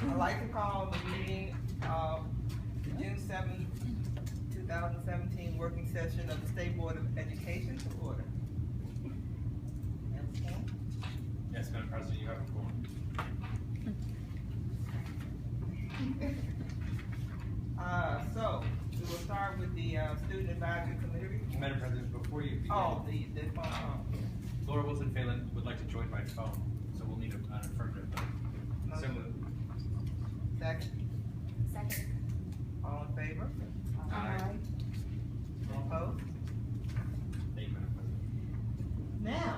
I'd like to call the meeting of the June 7th, 2017 working session of the State Board of Education to order. Yes, Madam President, you have a quorum. So we will start with the Student Advisory Committee. Madam President, before you begin, The phone. Laura Wilson-Phelan would like to join by phone, so we'll need an affirmative vote. So moved. Second. All in favor? Aye. All opposed? Thank you, Madam President. Now,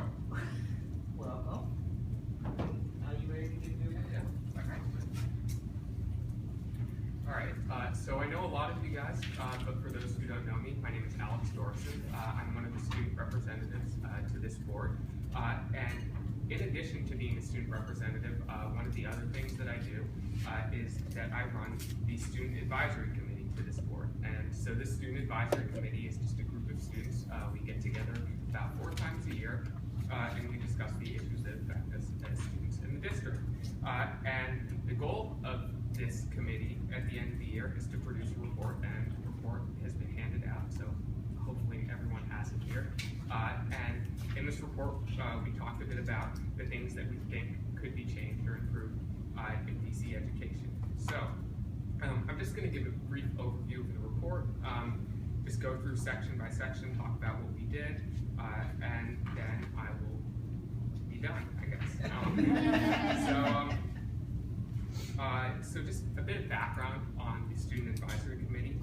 welcome. Are you ready to get through? Yeah. All right, so I know a lot of you guys, but for those who don't know me, my name is Alex Dorson. I'm one of the student representatives to this board. And in addition to being a student representative, one of the other things that I do is that I run the Student Advisory Committee to this board. And so this Student Advisory Committee is just a group of students. We get together about 4 times a year, and we discuss the issues that affect us as students in the district. And the goal of this committee at the end of the year is to produce a report, and the report has been handed out, so hopefully everyone has it here. And in this report, we talked a bit about the things that we think could be changed or improved in DC education. So I'm just going to give a brief overview of the report, just go through section by section, talk about what we did, and then I will be done, I guess. So just a bit of background on the Student Advisory Committee.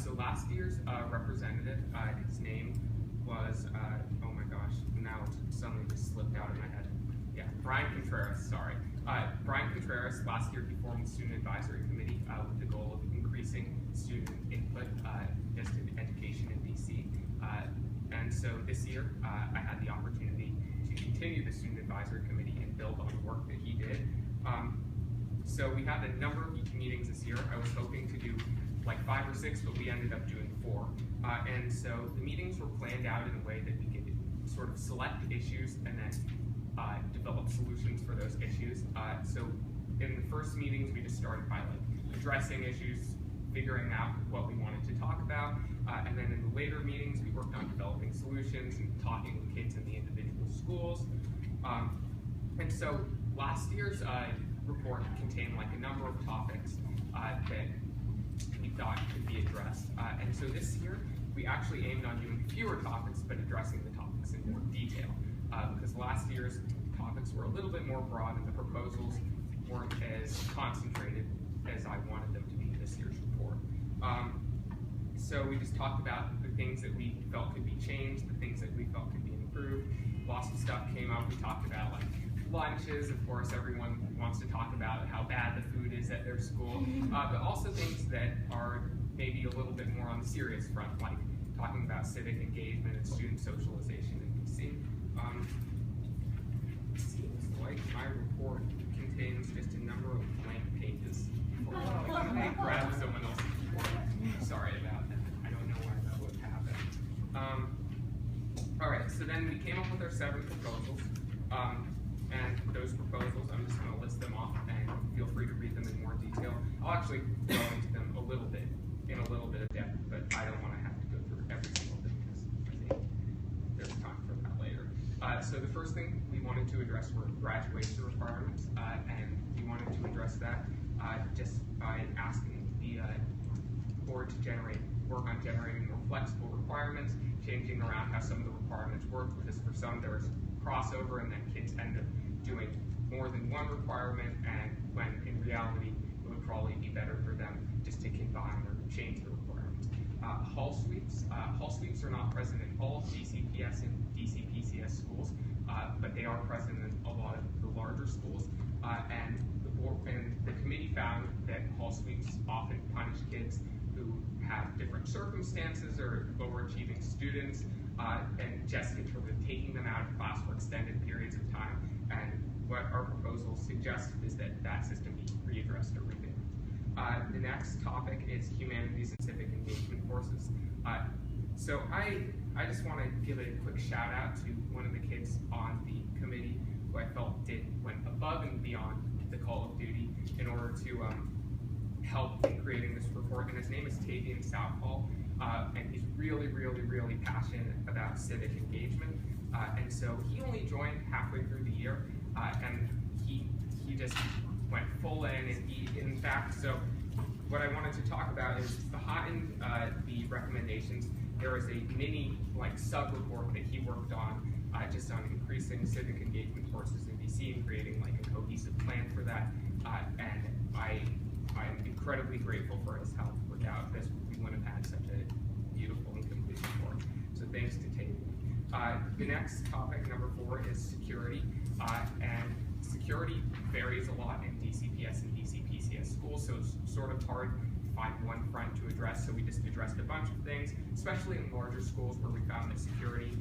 So last year's representative, his name was, oh my gosh, now it's suddenly just slipped out of my head. Yeah, Brian Contreras, sorry. Brian Contreras last year he formed the Student Advisory Committee with the goal of increasing student input just in education in DC. And so this year I had the opportunity to continue the Student Advisory Committee and build on the work that he did. So we had a number of meetings this year. I was hoping to do like 5 or 6, but we ended up doing 4. And so the meetings were planned out in a way that we could sort of select issues and then develop solutions for those issues. So in the first meetings, we just started by like addressing issues, figuring out what we wanted to talk about, and then in the later meetings, we worked on developing solutions and talking with kids in the individual schools. And so last year's report contained like a number of topics that we thought could be addressed. And so this year, we actually aimed on doing fewer topics, but addressing the topics in more detail. Because last year's topics were a little bit more broad and the proposals weren't as concentrated as I wanted them to be in this year's report. So we just talked about the things that we felt could be changed, the things that we felt could be improved. Lots of stuff came up. We talked about like lunches. Of course, everyone wants to talk about how bad the food is at their school, but also things that are maybe a little bit more on the serious front, like talking about civic engagement and student socialization in DC. It seems like my report contains just a number of blank pages. Let me grab someone else's report. Sorry about that. I don't know why that would happen. All right, so then we came up with our 7 proposals. And those proposals, I'm just going to list them off, and feel free to read them in more detail. I'll actually go into them in a little bit of depth, but I don't want to have to go through every single thing because I think there's time for that later. So the first thing we wanted to address were graduation requirements, and we wanted to address that just by asking the board to work on generating more flexible requirements, changing around how some of the requirements work, because for some there's crossover and then kids end up doing more than one requirement, and when in reality it would probably be better for them just to combine or change the requirements. Hall sweeps are not present in all DCPS and DCPCS schools, but they are present in a lot of the larger schools, and the committee found that hall sweeps often punish kids who have different circumstances or lower achieving students, and just in terms of taking them out of class for extended periods of time. And what our proposal suggests is that that system be readdressed or revamped. The next topic is humanities and civic engagement courses. So I just want to give a quick shout out to one of the kids on the committee who I felt went above and beyond the call of duty in order to help in creating this report, and his name is Tavian Southall, and he's really, really, really passionate about civic engagement, and so he only joined halfway through the year, and he just went full in, and in fact, so what I wanted to talk about is behind the recommendations, there is a mini sub-report that he worked on just on increasing civic engagement courses in DC and creating a cohesive plan for that. And I'm incredibly grateful for his help. Without this, we wouldn't have had such a beautiful and complete report. So thanks to Tate. The next topic, number 4, is security. And security varies a lot in DCPS and DCPCS schools, so it's sort of hard to find one front to address, so we just addressed a bunch of things, especially in larger schools where we found that security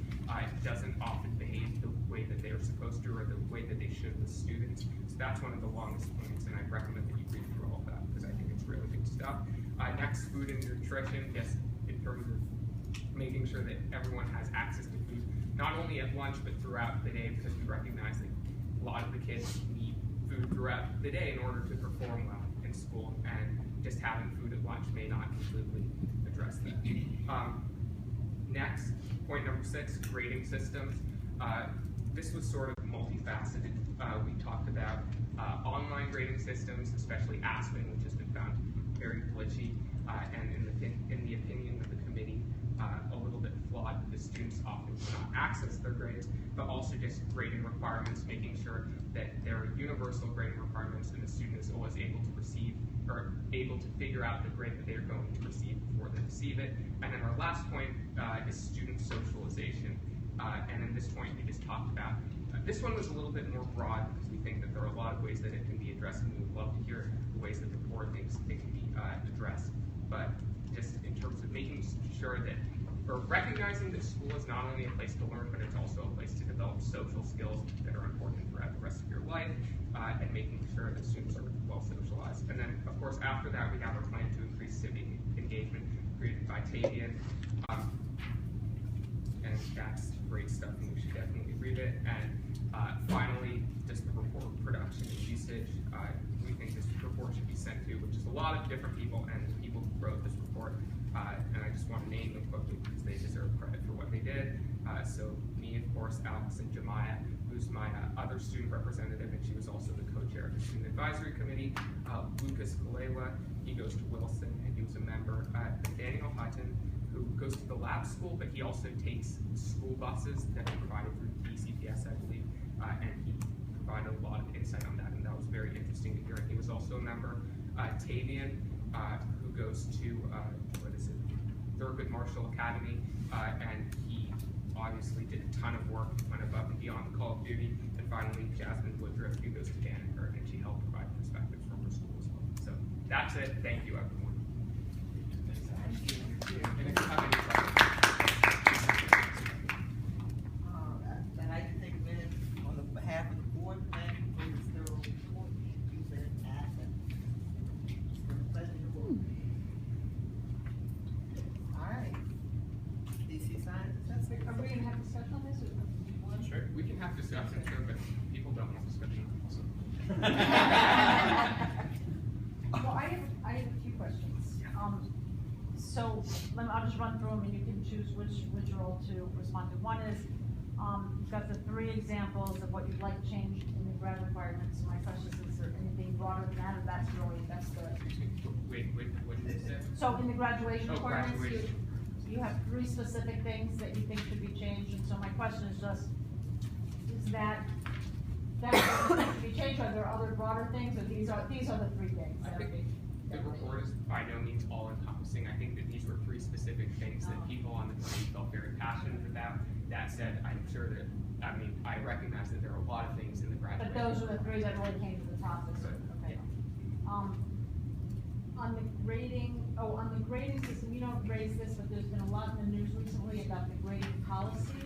doesn't often behave the way that they are supposed to or the way that they should with students. So that's one of the longest points, and I recommend that you read through all of that because I think it's really good stuff. Next, food and nutrition, just in terms of making sure that everyone has access to food, not only at lunch but throughout the day, because we recognize that a lot of the kids need food throughout the day in order to perform well in school, and just having food at lunch may not completely address that. Next, point number 6, grading systems. This was sort of multifaceted. We talked about online grading systems, especially Aspen, which has been found very glitchy, and in the opinion of the committee, a little bit flawed. The students often cannot access their grades, but also just grading requirements, making sure that there are universal grading requirements and the student is always able to receive or able to figure out the grade that they are going to receive before they receive it. And then our last point is student socialization. And in this point, we just talked about, this one was a little bit more broad because we think that there are a lot of ways that it can be addressed, and we would love to hear the ways that the board thinks it can be addressed. But just in terms of making sure that, or recognizing that school is not only a place to learn, but it's also a place to develop social skills that are important throughout the rest of your life, and making sure that students are well socialized. And then, of course, after that, we have our plan to increase civic engagement created by Tavian. And that's great stuff, and we should definitely read it. And finally, just the report production and usage. We think this report should be sent to, which is a lot of different people, and the people who wrote this report. And I just want to name them quickly because they deserve credit for what they did. So me, of course, Alex and Jemiah, who's my other student representative, and she was also the co-chair of the Student Advisory Committee. Lucas Kalela, he goes to Wilson, and he was a member. Daniel Hutton, who goes to the lab school, but he also takes school buses that are provided through DCPS, I believe, and he provided a lot of insight on that, and that was very interesting to hear. And he was also a member. Tavian, who goes to, Thurgood Marshall Academy, and he obviously did a ton of work, went above and beyond the call of duty. And finally, Jasmine Woodruff, who goes to Dannenberg, and she helped provide perspectives from her school as well. So that's it. Thank you, everyone. And if you have any questions. I'd like to take a minute on the behalf of the board, thank you for this thorough report. You've been an asset. It's been a pleasure to work with you. All right. DC science assessment. Are we gonna have discussion on this, or do you want? Sure, we can have discussion, sure, but people don't want discussion also. Well, I have a few questions. So I'll just run through them, and you can choose which role to respond to. One is, you've got the 3 examples of what you'd like changed in the grad requirements. My question is there anything broader than that, or that's the Wait, what did you say? So in the graduation requirements, graduation. you have 3 specific things that you think should be changed, and so my question is just, is that should be changed? Are there other broader things, or these are the 3 things? I think the report is by no means all encompassing. I think that these were 3 specific things that people on the committee felt very passionate about. That said, I'm sure that, I recognize that there are a lot of things in the graduation. But those are the 3 that really came to the top. Okay. On the grading system, you don't raise this, but there's been a lot in the news recently about the grading policy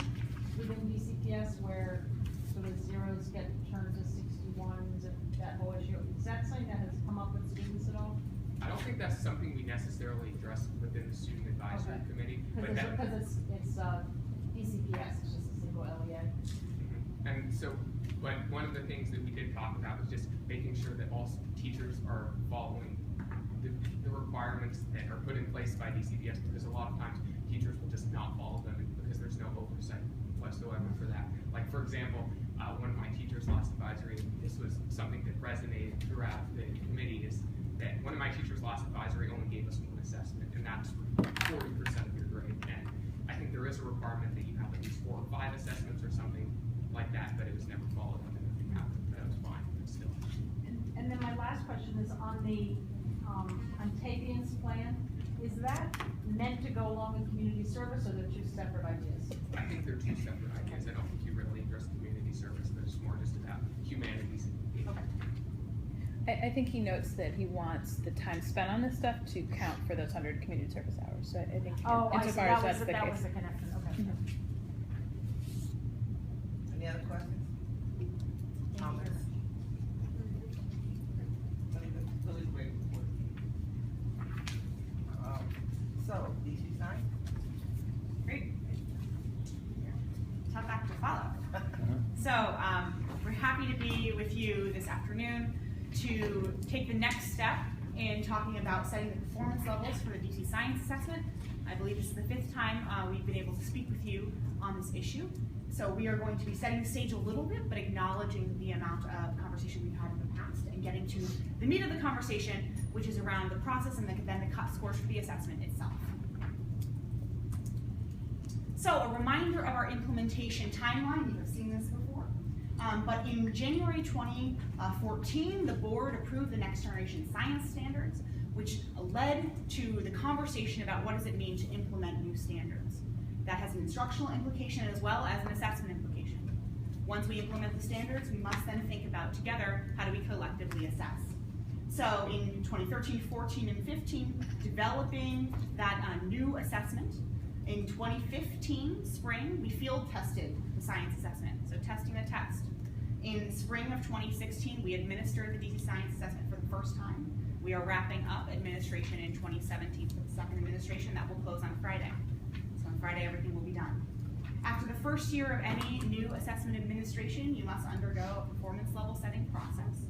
within DCPS where sort of zeros get turned to 61s and that whole issue. Is that something that has come up with students at all? I don't think that's something we necessarily address within the Student Advisory Committee. Because it's DCPS, it's just a single LEA. And so, but one of the things that we did talk about was just making sure that all teachers are put in place by DCBS, because a lot of times teachers will just not follow them because there's no oversight whatsoever for that. Like, for example, one of my teachers' loss advisory, this was something that resonated throughout the committee, is that one of my teachers' loss advisory only gave us one assessment, and that's 40% of your grade. And I think there is a requirement that you have at least 4 or 5 assessments or something like that, but it was never followed up and nothing happened. That was fine, but still. And then my last question is on the Untavian's plan. Is that meant to go along with community service, or they're two separate ideas? I think they're two separate ideas. I don't think you really address community service, but it's more just about humanities. Okay. I think he notes that he wants the time spent on this stuff to count for those 100 community service hours. So I think Oh, I see, insofar as that's the that was case. the connection, okay. Mhm. Any other questions? Comments? Really great report. So, DC sign? Great. Tough act to follow. So, we're happy to be with you this afternoon to take the next step in talking about setting the performance levels for the DC Science Assessment. I believe this is the 5th time we've been able to speak with you on this issue. So we are going to be setting the stage a little bit, but acknowledging the amount of conversation we've had in the past and getting to the meat of the conversation, which is around the process and then the cut scores for the assessment itself. So a reminder of our implementation timeline. You have seen this before. But in January 2014, the board approved the Next Generation Science Standards, which led to the conversation about what does it mean to implement new standards. That has an instructional implication as well as an assessment implication. Once we implement the standards, we must then think about together how do we collectively assess. So in 2013, 14, and 15, developing that new assessment. In 2015 spring, we field tested the science assessment, so testing the test. In spring of 2016, we administered the DC Science Assessment for the first time. We are wrapping up administration in 2017 for the second administration that will close on Friday. So on Friday, everything will be done. After the first year of any new assessment administration, you must undergo a performance level setting process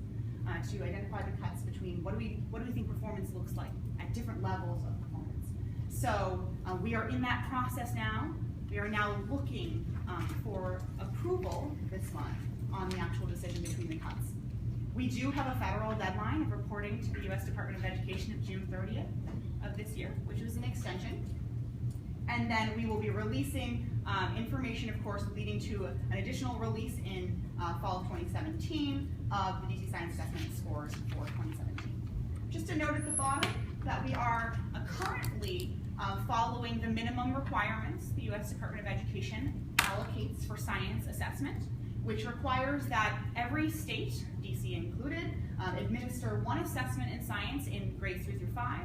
to identify the cuts between what do we think performance looks like at different levels of performance. So we are in that process now. We are now looking for approval this month on the actual decision between the cuts. We do have a federal deadline of reporting to the U.S. Department of Education of June 30th of this year, which is an extension. And then we will be releasing information, of course, leading to an additional release in fall of 2017 of the DC Science Assessment scores for 2017. Just a note at the bottom that we are currently following the minimum requirements the U.S. Department of Education allocates for science assessment, which requires that every state, DC included, administer 1 assessment in science in grades 3 through 5,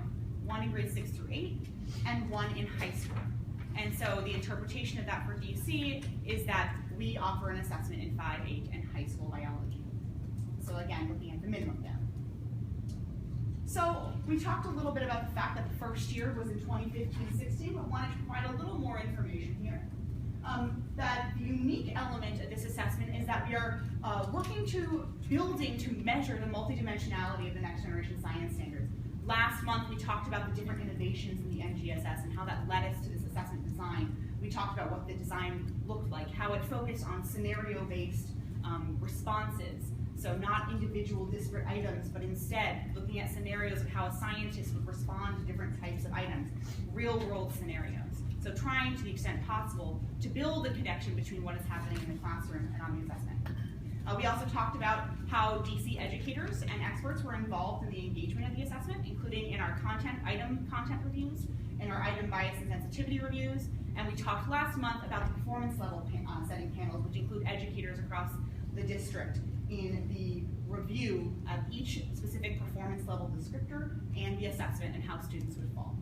1 in grades 6 through 8, and 1 in high school. And so the interpretation of that for DC is that we offer an assessment in 5, 8, and high school biology. So again, looking at the minimum there. So we talked a little bit about the fact that the first year was in 2015-16, but wanted to provide a little more information here. That the unique element of this assessment is that we are building to measure the multidimensionality of the Next Generation Science Standards. Last month, we talked about the different innovations in the NGSS and how that led us to this assessment design. We talked about what the design looked like, how it focused on scenario-based responses. So not individual disparate items, but instead looking at scenarios of how a scientist would respond to different types of items, real-world scenarios. So trying to the extent possible to build a connection between what is happening in the classroom and on the assessment. We also talked about how DC educators and experts were involved in the engagement of the assessment, including in our item content reviews, in our item bias and sensitivity reviews, and we talked last month about the performance level setting panels, which include educators across the district in the review of each specific performance level descriptor and the assessment and how students would fall.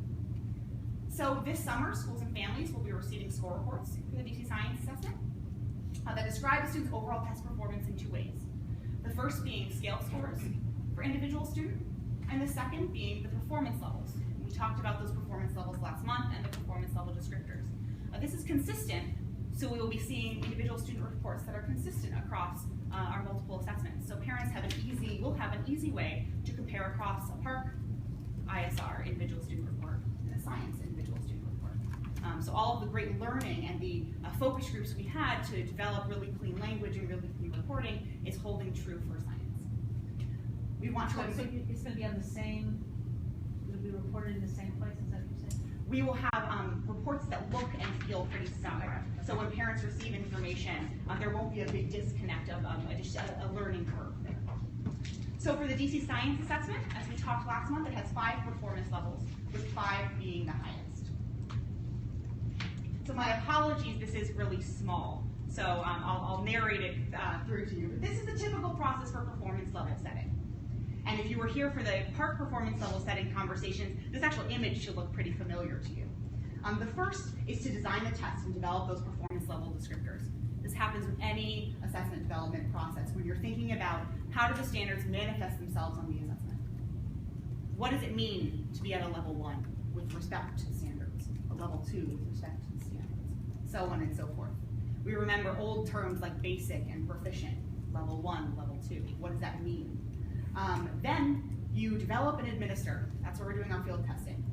So this summer, schools and families will be receiving score reports for the DC Science Assessment that describe the student's overall test performance in 2 ways. The first being scale scores for individual student, and the second being the performance levels. We talked about those performance levels last month and the performance level descriptors. This is consistent, so we will be seeing individual student reports that are consistent across our multiple assessments. So parents will have an easy way to compare across a PARC, ISR, individual student report, So all of the great learning and the focus groups we had to develop really clean language and really clean reporting is holding true for science. We want to. So it's going to be on the same. It'll be reported in the same place. Is that what you're saying? We will have reports that look and feel pretty similar. So when parents receive information, there won't be a big disconnect of a learning curve there. So for the DC Science Assessment, as we talked last month, it has 5 performance levels, with 5 being the highest. So my apologies, this is really small. So I'll narrate it through to you. But this is the typical process for performance level setting. And if you were here for the PARCC performance level setting conversations, this actual image should look pretty familiar to you. The first is to design the test and develop those performance level descriptors. This happens with any assessment development process when you're thinking about how do the standards manifest themselves on the assessment. What does it mean to be at a level 1 with respect to standards, a level 2 with respect to the standards, so on and so forth. We remember old terms like basic and proficient, level 1, level 2. What does that mean? Then you develop and administer. That's what we're doing on field testing.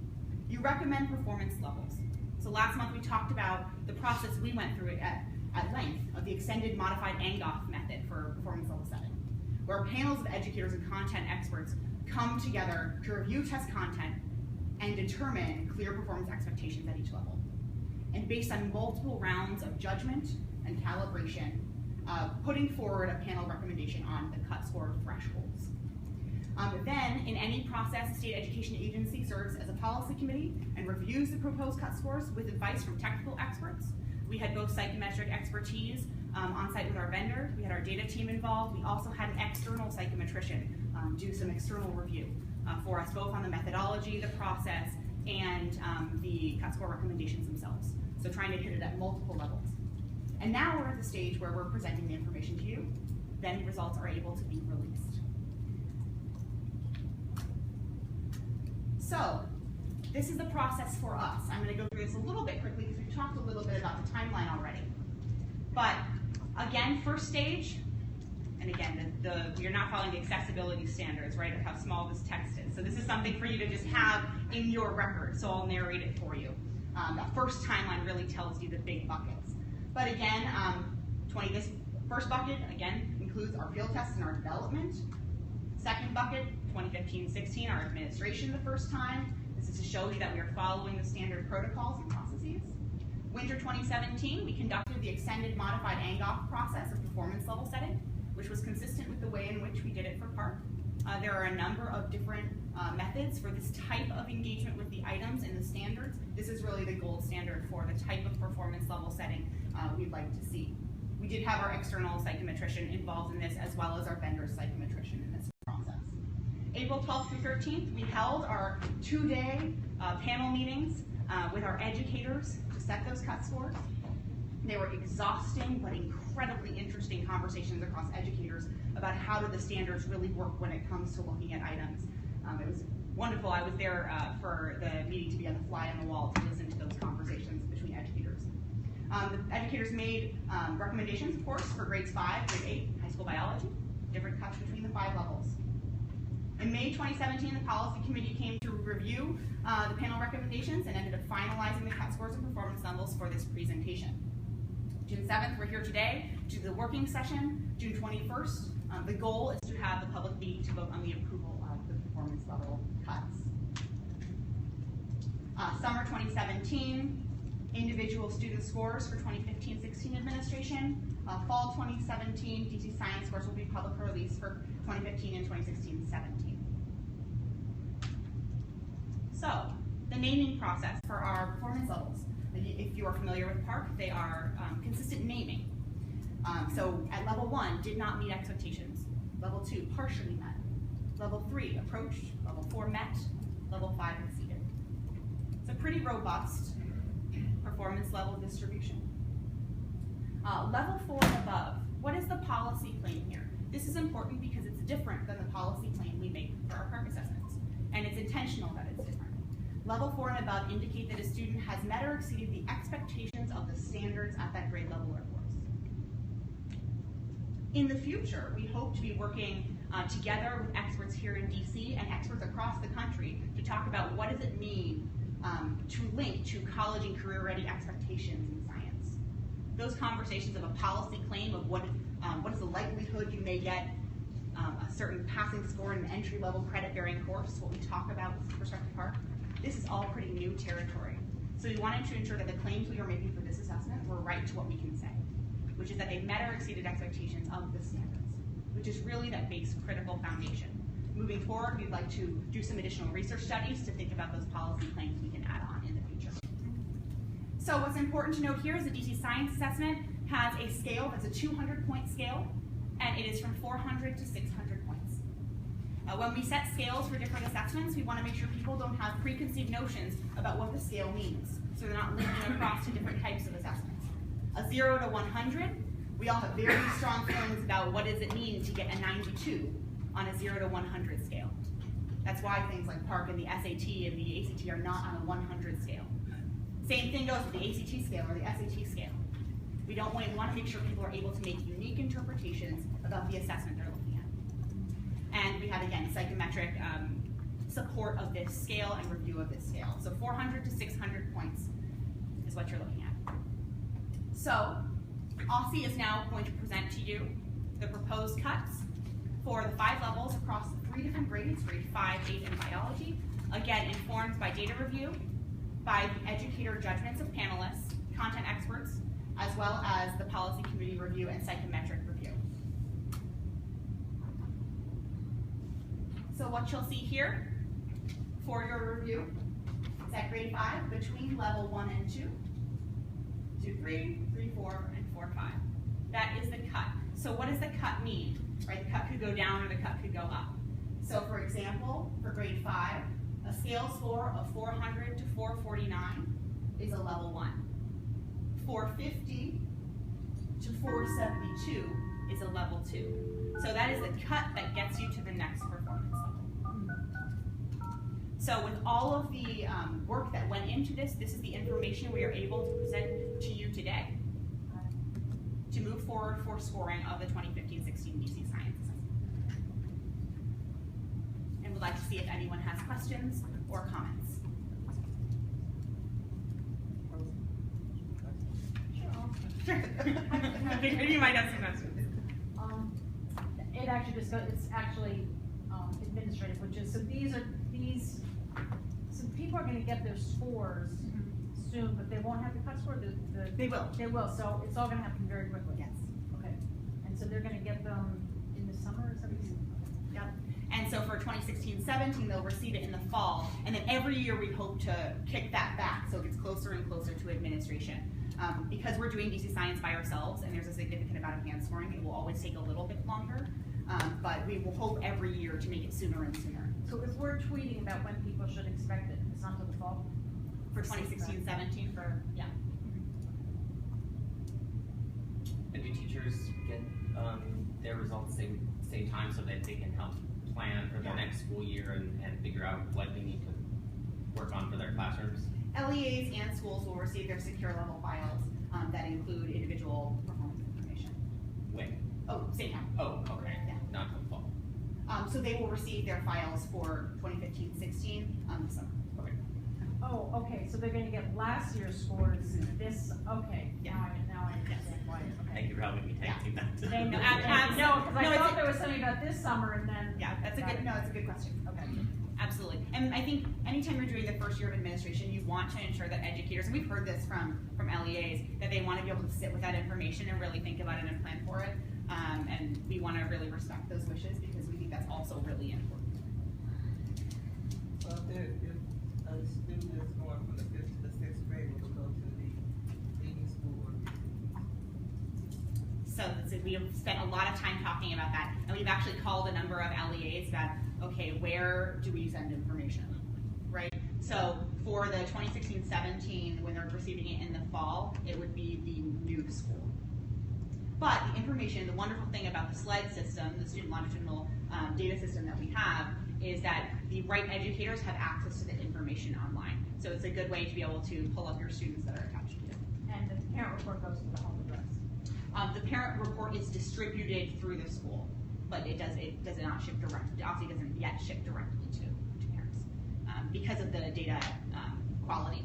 You recommend performance levels. So last month we talked about the process we went through at length of the extended modified Angoff method for performance level setting, where panels of educators and content experts come together to review test content and determine clear performance expectations at each level. And based on multiple rounds of judgment and calibration, putting forward a panel recommendation on the cut score thresholds. Then, in any process, the state education agency serves as a policy committee and reviews the proposed cut scores with advice from technical experts. We had both psychometric expertise on site with our vendor. We had our data team involved. We also had an external psychometrician do some external review for us, both on the methodology, the process, and the cut score recommendations themselves. So trying to hit it at multiple levels. And now we're at the stage where we're presenting the information to you. Then results are able to be released. So, this is the process for us. I'm going to go through this a little bit quickly because we've talked a little bit about the timeline already. But again, first stage, and again, you're not following the accessibility standards, right, of how small this text is. So this is something for you to just have in your record, so I'll narrate it for you. The first timeline really tells you the big buckets. But again, this first bucket, again, includes our field tests and our development. Second bucket, 2015-16, our administration the first time. This is to show you that we are following the standard protocols and processes. Winter 2017, we conducted the extended modified Angoff process of performance level setting, which was consistent with the way in which we did it for PARCC. There are a number of different methods for this type of engagement with the items and the standards. This is really the gold standard for the type of performance level setting we'd like to see. We did have our external psychometrician involved in this, as well as our vendor psychometrician in this process. April 12th through 13th, we held our 2-day panel meetings with our educators to set those cut scores. They were exhausting but incredibly interesting conversations across educators about how do the standards really work when it comes to looking at items. It was wonderful. I was there for the meeting to be on the fly on the wall to listen to those conversations between educators. The educators made recommendations, of course, for grades 5, grade 8, high school biology, different cuts between the 5 levels. In May 2017, the policy committee came to review the panel recommendations and ended up finalizing the cut scores and performance levels for this presentation. June 7th, we're here today to do the working session. June 21st, the goal is to have the public meeting to vote on the approval of the performance level cuts. Summer 2017, individual student scores for 2015-16 administration. Fall 2017, DC Science scores will be public release for 2015 and 2016-17. So, the naming process for our performance levels. If you are familiar with PARCC, they are consistent naming. So at level 1, did not meet expectations. Level 2, partially met. Level 3, approached. Level 4, met. Level 5, exceeded. It's a pretty robust performance level distribution. Level 4 and above, what is the policy claim here? This is important because it's different than the policy claim we make for our PARCC assessments, and it's intentional that it's different. Level 4 and above indicate that a student has met or exceeded the expectations of the standards at that grade level or course. In the future, we hope to be working together with experts here in DC and experts across the country to talk about what does it mean to link to college and career-ready expectations in science. Those conversations of a policy claim of what is the likelihood you may get a certain passing score in an entry-level credit-bearing course, what we talk about with prospective PARC, this is all pretty new territory. So we wanted to ensure that the claims we are making for this assessment were right to what we can say, which is that they met or exceeded expectations of the standards, which is really that base critical foundation. Moving forward, we'd like to do some additional research studies to think about those policy claims we can add on in the future. So what's important to note here is the DC Science Assessment has a scale that's a 200-point scale, and it is from 400 to 600 points. When we set scales for different assessments, we want to make sure people don't have preconceived notions about what the scale means, so they're not linking across to different types of assessments. A 0 to 100, we all have very strong feelings about what does it mean to get a 92 on a 0 to 100 scale. That's why things like PARC and the SAT and the ACT are not on a 100 scale. Same thing goes with the ACT scale or the SAT scale. We want to make sure people are able to make unique interpretations about the assessment they're looking at. And we have, again, psychometric support of this scale and review of this scale. So 400 to 600 points is what you're looking at. So Aussie is now going to present to you the proposed cuts for the 5 levels across the 3 different grades, grade 5, 8, and biology. Again, informed by data review, by the educator judgments of panelists, content experts, as well as the policy committee review and psychometric review. So what you'll see here for your review is at grade 5 between level 1 and 2, 2, 3, 3, 4, and 4, 5. That is the cut. So what does the cut mean? Right, the cut could go down or the cut could go up. So for example, for grade 5, a scale score of 400 to 449 is a level 1. 450 to 472 is a level 2. So that is the cut that gets you to the next performance level. So with all of the work that went into this, this is the information we are able to present to you today to move forward for scoring of the 2015-16 DC Science Assessment. And would like to see if anyone has questions or comments. Sure. I figured you might have some questions. It actually just goes, it's actually administrative, which is, so people are gonna get their scores soon, but they won't have the cut score, They will. They will, so it's all gonna happen very quickly. Yes. Okay, and so they're gonna get them in the summer or something? Yep. And so for 2016-17, they'll receive it in the fall, and then every year we hope to kick that back so it gets closer and closer to administration. Because we're doing DC Science by ourselves and there's a significant amount of hand scoring, it will always take a little bit longer, but we will hope every year to make it sooner and sooner. So if we're tweeting about when people should expect it, it's not until the fall? For 2016-17, yeah. And do teachers get their results same time so that they can help plan for the next school year and figure out what they need to work on for their classrooms? LEAs and schools will receive their secure level files that include individual performance information. When? Oh, same time. Oh, okay. Yeah. Not till fall. So they will receive their files for 2015-16 this summer. Okay. Oh, okay, so they're gonna get last year's scores this, okay, Yeah. now I understand why, okay. Thank you for helping me tag team that. They know, No, because no, I it's thought there was something about this summer and then. Yeah, that's a good question. Okay. Absolutely. And I think anytime you're doing the first year of administration, you want to ensure that educators, and we've heard this from LEAs, that they want to be able to sit with that information and really think about it and plan for it. And we want to really respect those wishes because we think that's also really important. So if a student is going from the 5th to the 6th grade, will go to the reading school? So we have spent a lot of time talking about that, and we've actually called a number of LEAs about, okay, where do we send information, right? So for the 2016-17, when they're receiving it in the fall, it would be the new school. But the information, the wonderful thing about the SLED system, the student longitudinal data system that we have, is that the right educators have access to the information online. So it's a good way to be able to pull up your students that are attached to it. And the parent report goes to the home address. The parent report is distributed through the school, but it does not ship directly. Obviously, doesn't yet ship directly to parents because of the data quality.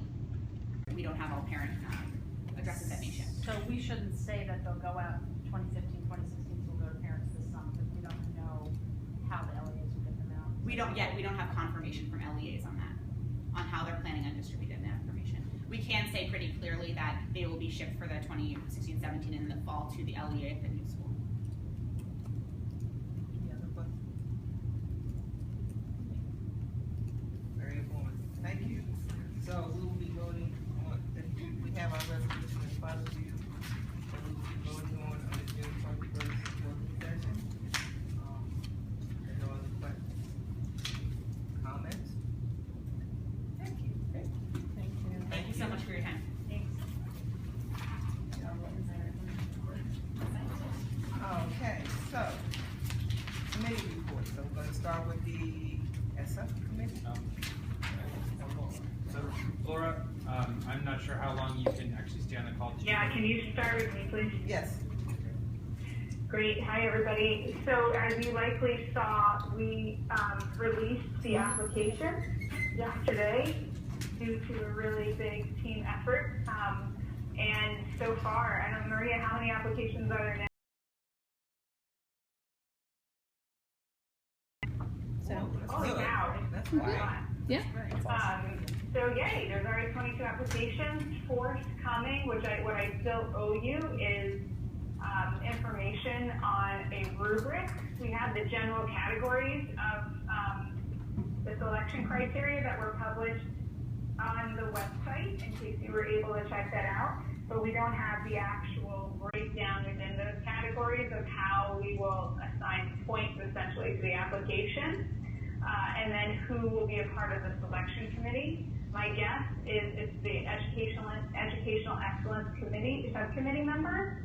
We don't have all parent addresses at Nation. So we shouldn't say that they'll go out 2015, 2016, so we'll go to parents this summer, because we don't know how the LEAs will get them out. We don't have confirmation from LEAs on that, on how they're planning on distributing that information. We can say pretty clearly that they will be shipped for the 2016-17 in the fall to the LEA at the new school. Any other questions? Very informative. Thank you. So we will be voting on, we have our resolution in front of you. So we will be voting on the June 21st working session. Any other questions? Comments? Thank you. Thank you. Thank you so much for your time. Okay, so, committee report, so we're gonna start with the ESSA committee. So Laura, I'm not sure how long you can actually stay on the call. Yeah, can you start with me, please? Yes. Great. Hi, everybody. So as you likely saw, we released the application yesterday due to a really big team effort. And so far, I don't know, Maria, how many applications are there now? So, Oh, wow. That's It's a fine. lot. yeah. So yay, there's already 22 applications forthcoming, what I still owe you is information on a rubric. We have the general categories of the selection criteria that were published on the website, in case you were able to check that out, but we don't have the actual breakdown within those categories of how we will assign points essentially to the application, and then who will be a part of the selection committee. My guess is it's the Educational Excellence Committee, subcommittee members.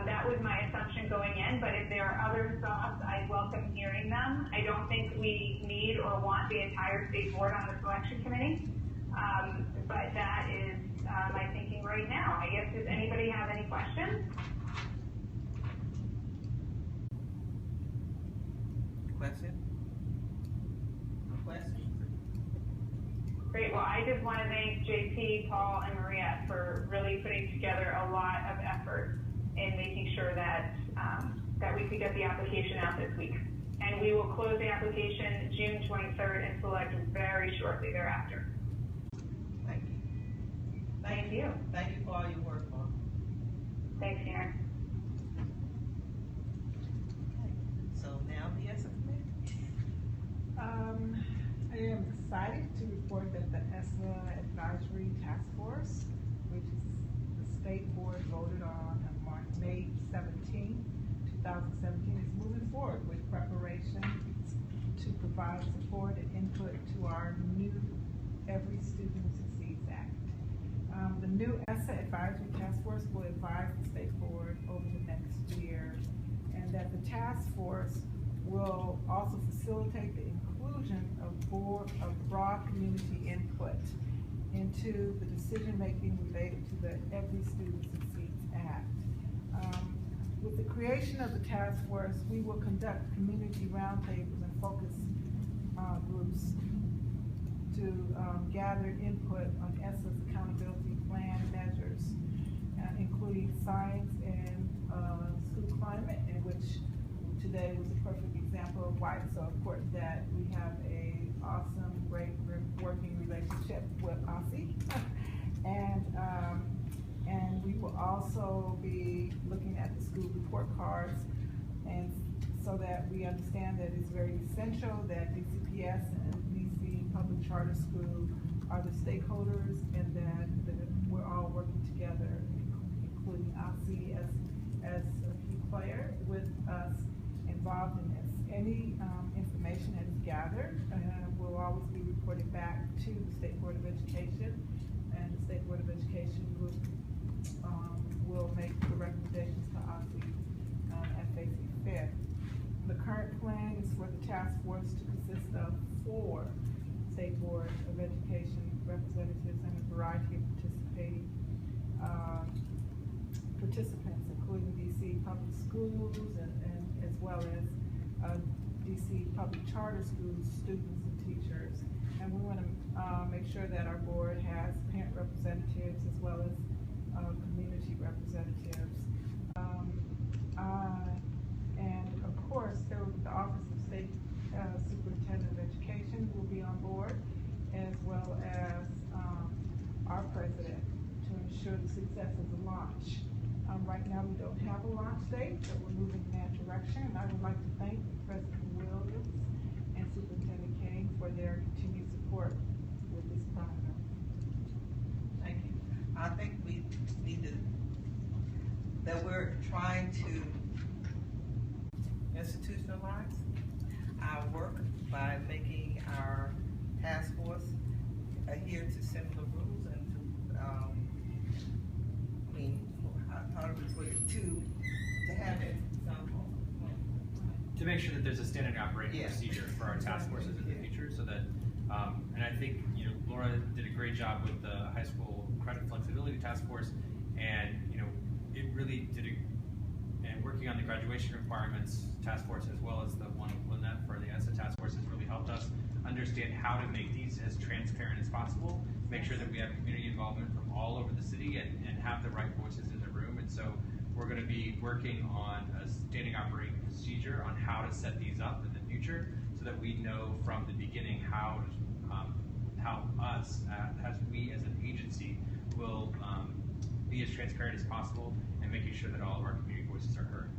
That was my assumption going in, but if there are other thoughts, I welcome hearing them. I don't think we need or want the entire state board on the selection committee, but that is my thinking right now. I guess, does anybody have any questions? Question? No questions? Great, well, I just want to thank JP, Paul, and Maria for really putting together a lot of effort in making sure that that we could get the application out this week. And we will close the application June 23rd and select very shortly thereafter. Thank you. Thank you. Thank you for all your work, Paul. Thanks, Karen. So now the ESSA committee? I am excited to report that the ESSA Advisory Task Force, which is the state board voted on May 17, 2017, is moving forward with preparation to provide support and input to our new Every Student Succeeds Act. The new ESSA Advisory Task Force will advise the state board over the next year, and that the task force will also facilitate the inclusion of broad community input into the decision-making related to the Every Student Succeeds Act. With the creation of the task force, we will conduct community roundtables and focus groups to gather input on ESSA's accountability plan measures, including science and school climate, in which today was a perfect example of why it's so important that we have a awesome, great working relationship with OSSI. And we will also be looking at the school report cards, and so that we understand that it's very essential that DCPS and DC Public Charter School are the stakeholders, and that we're all working together, including OSSI as a key player with us involved in this. Any information that is gathered will always be reported back to the State Board of Education, and the State Board of Education will make the recommendations to OSSI as they see fit. The current plan is for the task force to consist of 4 State Board of Education representatives and a variety of participants, including DC Public Schools and as well as DC Public Charter Schools, students and teachers. And we want to make sure that our board has parent representatives as well as community representatives. And of course, the Office of State Superintendent of Education will be on board, as well as our president, to ensure the success of the launch. Right now, we don't have a launch date, but we're moving in that direction. And I would like to thank President Williams and Superintendent King for their continued support with this project. Thank you. I think we need to, that we're trying to institutionalize our work by making our task force adhere to similar rules and to, how do we put it, to have it To make sure that there's a standard operating Yeah. procedure for our task forces in the future, so that, and I think, Laura did a great job with the high school credit flexibility task force, and, it really did and working on the graduation requirements task force, as well as the one with Lynette for the ESSA task force, has really helped us understand how to make these as transparent as possible, make sure that we have community involvement from all over the city, and have the right voices in the room. And so we're going to be working on a standing operating procedure on how to set these up in the future, so that we know from the beginning how us, as we as an agency, will be as transparent as possible, and making sure that all of our community voices are heard.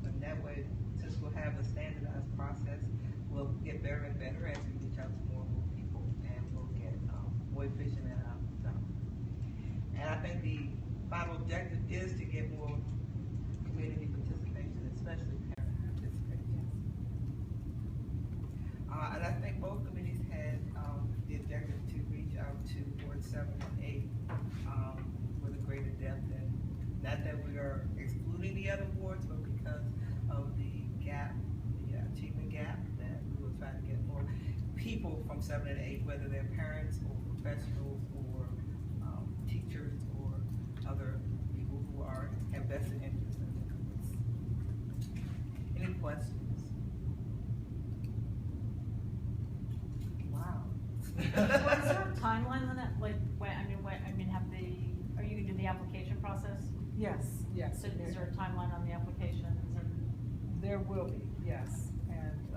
And that way, since we'll have a standardized process, we'll get better and better as we reach out to more and more people, and we'll get more efficient at our job. And I think the final objective is to get more community participation, especially parent participation. And I think both committees had the objective to reach out to Board 7 and 8 with a greater depth, and not that we are excluding the other boards, but because of the gap, the achievement gap, that we will try to get more people from 7 and 8, whether they're parents or professionals or teachers or other people who have vested interest in the course. Any questions? Wow. Well, is there a timeline on that? Like, are you gonna do the application process? Yes, yes. So is there a timeline on the application? There will be, yes, and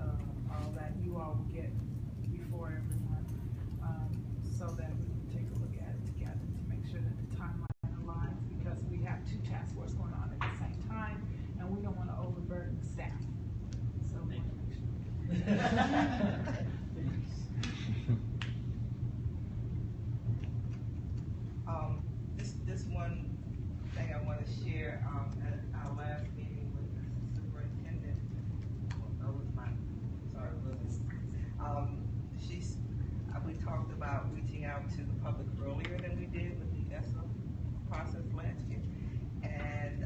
all that you all will get before everyone, so that we can take a look at it together to make sure that the timeline aligns, because we have two task forces going on at the same time, and we don't want to overburden the staff. So we want to make sure. This one thing I want to share, at our last meeting with the superintendent, we talked about reaching out to the public earlier than we did with the ESSA process last year. And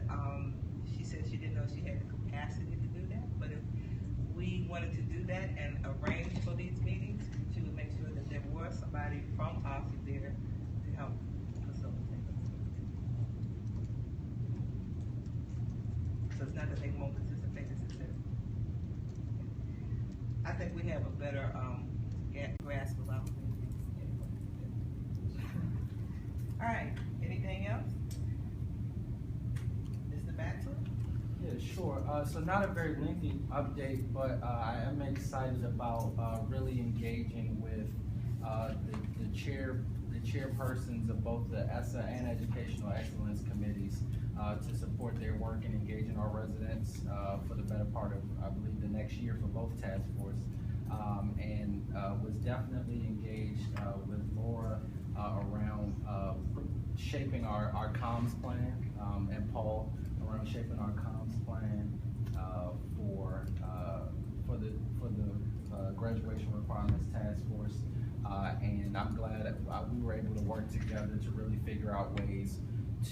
she said she didn't know she had the capacity to do that, but if we wanted to do that and arrange for these meetings, she would make sure that there was somebody from OSSA there to help facilitate us. So it's not that they won't participate, it's just that I think we have a better grasp of our community. All right, anything else? Mr. Batson? Yeah, sure. So not a very lengthy update, but I am excited about really engaging with the chairpersons of both the ESSA and Educational Excellence Committees to support their work and engaging our residents for the better part of, I believe, the next year for both task forces. And was definitely engaged with Laura around shaping our comms plan, and Paul around shaping our comms plan for the graduation requirements task force. And I'm glad that we were able to work together to really figure out ways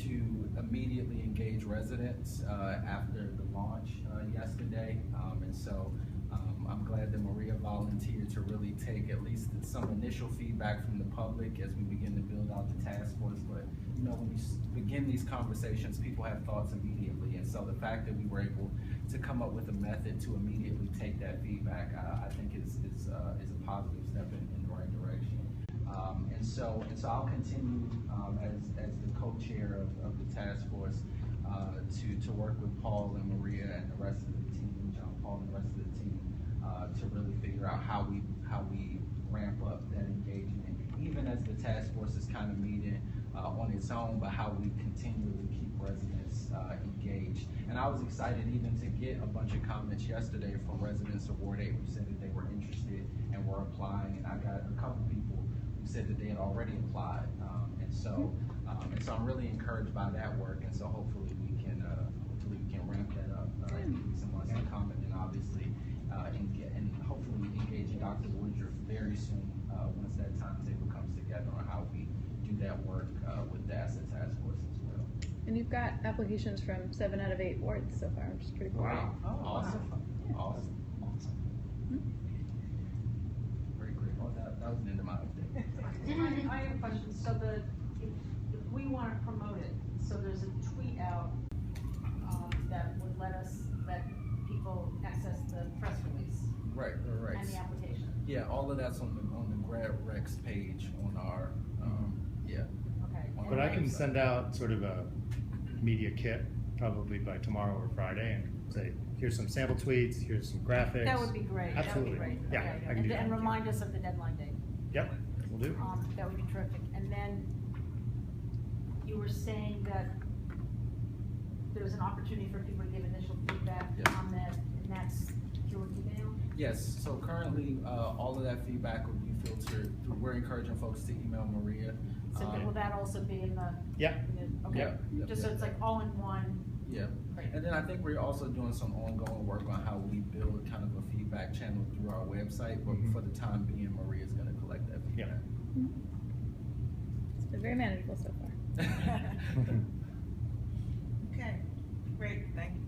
to immediately engage residents after the launch yesterday. And so I'm glad that Maria volunteered to really take at least some initial feedback from the public as we begin to build out the task force. But when you begin these conversations, people have thoughts immediately, and so the fact that we were able to come up with a method to immediately take that feedback, I think is a positive step in the right direction. so I'll continue as the co-chair of the task force to work with Paul and Maria and the rest of the team, John Paul and the rest of the team, to really figure out how we ramp up that engagement, even as the task force is kind of meeting on its own, but how we continually keep residents engaged. And I was excited even to get a bunch of comments yesterday from residents of Ward 8 who said that they were interested and were applying, and I got a couple people who said that they had already applied, and so I'm really encouraged by that work, and so hopefully we can ramp that up. Someone to comment, and obviously and hopefully engaging Dr. Woodruff very soon once that timetable comes together on how we do that work with the asset task force as well. And you've got applications from 7 out of 8 wards so far, which is pretty cool. Wow. Oh, Awesome. wow. Awesome. Great. Well, that was the end of my update. I have a question. So if we want to promote it, so there's a tweet out that would let people access the press release Right. and the application. Yeah, all of that's on the Grad Rex page on our Okay. on But our I can website. send out sort of a media kit probably by tomorrow or Friday and say, here's some sample tweets, here's some graphics. That would be great. Absolutely. That would be great. Yeah, Okay. I can do that. And remind us of the deadline date. Yep, we'll do. That would be terrific. And then you were saying that there's an opportunity for people to give initial feedback Yeah. on that, and that's through email? Yes, so currently all of that feedback will be filtered through, we're encouraging folks to email Maria. So will that also be in the? Yeah. Okay, Yep. just so it's like all in one. Yeah, Great. and then I think we're also doing some ongoing work on how we build kind of a feedback channel through our website, but for the time being, Maria's gonna collect that feedback. It's been very manageable so far. Okay, great, thank you.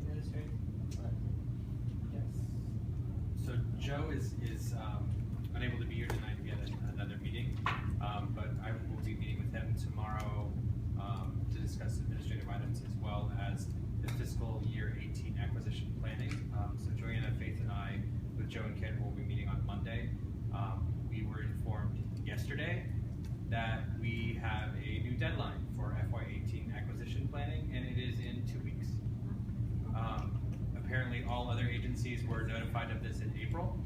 Administrator? Yes. So Joe is unable to be here tonight, we had another meeting, but I will be meeting with him tomorrow to discuss administrative items as well as the fiscal year 18 acquisition planning. So Joanna, Faith, and I, with Joe and Ken, will be meeting on Monday. We were informed yesterday that we have a new deadline for FY18 acquisition planning, and it is in 2 weeks. Apparently all other agencies were notified of this in April,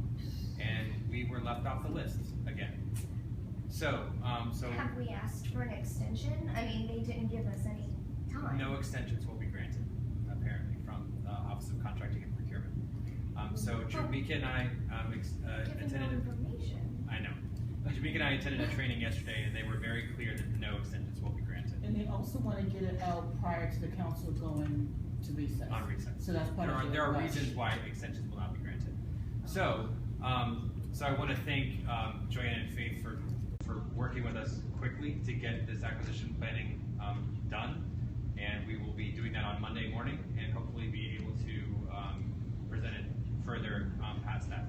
and we were left off the list again. So Have we asked for an extension? I mean, they didn't give us any time. no extensions will be granted, apparently, from the Office of Contracting and Procurement. So Jamika and I Given no attended. information. I know. Jamika and I attended a training yesterday, and they were very clear that no extensions will be granted And they also want to get it out prior to the council going to recess. on recess. So that's part of the There are rush. reasons why extensions will not be granted. So I want to thank Joanna and Faith for working with us quickly to get this acquisition planning done, and we will be doing that on Monday morning, and hopefully be able to present it further past that.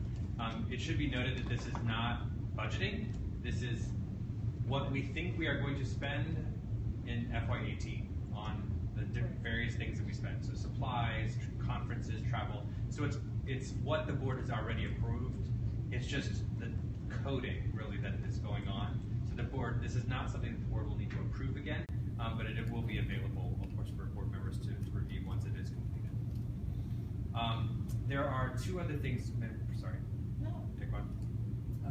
It should be noted that this is not budgeting. This is what we think we are going to spend in FY18 on the various things that we spend. So supplies, conferences, travel. So it's what the board has already approved. It's just the coding really that is going on. So the board, this is not something that the board will need to approve again, but it will be available, of course, for board members to review once it is completed. There are two other things. Sorry. No. Take one.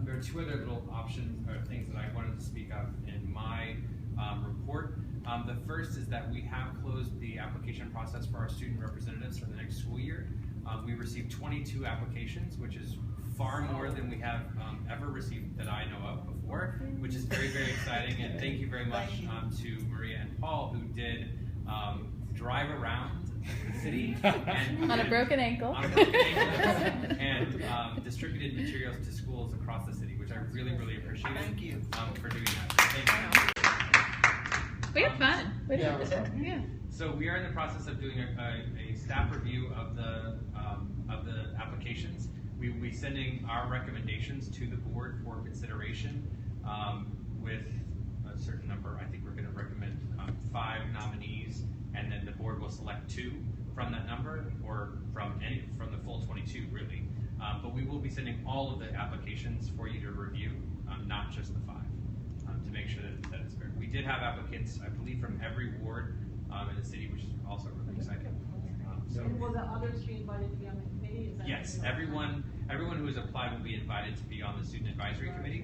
There are two other little options or things that I wanted to speak of in my report. The first is that we have closed the application process for our student representatives for the next school year. We received 22 applications, which is far more than we have ever received that I know of before, which is very, very exciting. And thank you very much to Maria and Paul, who did drive around the city and On a broken ankle. and distributed materials to schools across the city, which I really, really appreciate. Thank you. For doing that. Thank you. We had fun. Yeah, it was fun. Yeah. So we are in the process of doing a staff review of the applications. We will be sending our recommendations to the board for consideration with a certain number. I think we're going to recommend 5 nominees, and then the board will select 2 from that number, or from the full 22 really. But we will be sending all of the applications for you to review, not just the 5, to make sure that it's fair. We did have applicants, I believe, from every ward in the city, which is also really exciting. So, And will the others be invited to be on the committee? Is that yes, everyone who has applied will be invited to be on the student advisory committee,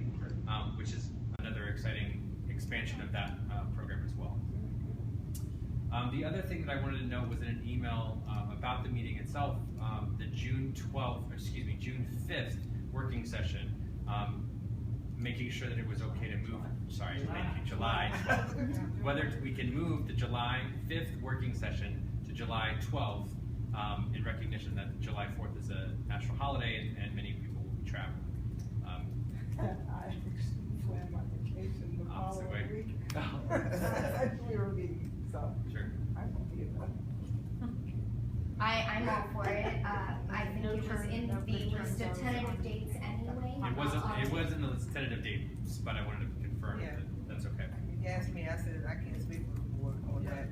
which is another exciting expansion of that program as well. The other thing that I wanted to note was in an email about the meeting itself, the June 5th working session, making sure that it was okay to move, July 12th, whether we can move the July 5th working session to July 12th in recognition that July 4th is a national holiday and many people will be traveling. I plan my vacation the Opposite way. following week. We were meeting, so Sure. I won't be able to. I'm all for it. I think it was in the list of tentative dates anyway. It was in the list of tentative dates, but I wanted to confirm Yeah. that that's okay. You asked me, I said, I can't speak for the board on that.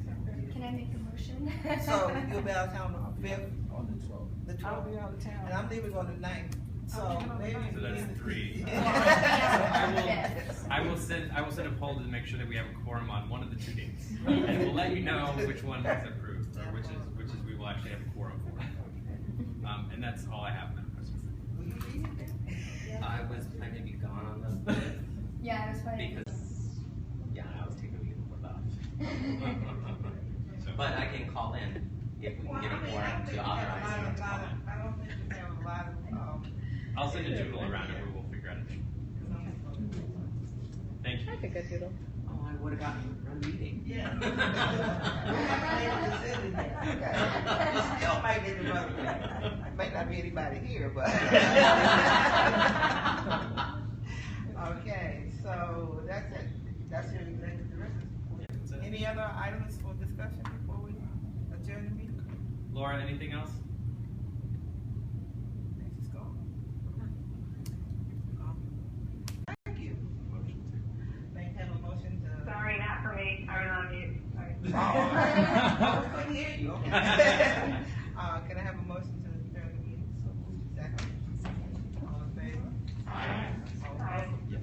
Can I make a motion? So you'll be out of town on the 5th, On the 12th. the I'll 12th, be out of town. and I'm leaving on the 9th. So maybe. So that's 3. Yeah. I will send a poll to make sure that we have a quorum on one of the 2 dates, and we'll let you know which one is approved, or which is we will actually have a quorum for. And that's all I have, Madam President. I was planning to be gone on the 5th Yeah, I was planning. because, yeah, I was taking a week off. So, But I can call in if we can get a quorum to authorize you to call in. I don't think we have a lot of, I'll send a doodle around and we'll figure out a date. Thank you. I could go doodle. Oh, I would've gotten a meeting. Yeah. Still might get the money. Might not be anybody here, but. Okay, so that's it. That's your executive director. Any other items for discussion before we adjourn the meeting? Laura, anything else? Let's just go. Thank you. May I have a motion to? Sorry, not for me. I was on mute. Sorry. I couldn't hear you. Okay. Can I have a motion to adjourn the meeting? So moved. Second. All in favor? Aye. Aye. Yes.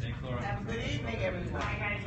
Thanks, Laura. Have a good evening, everyone. Bye, guys.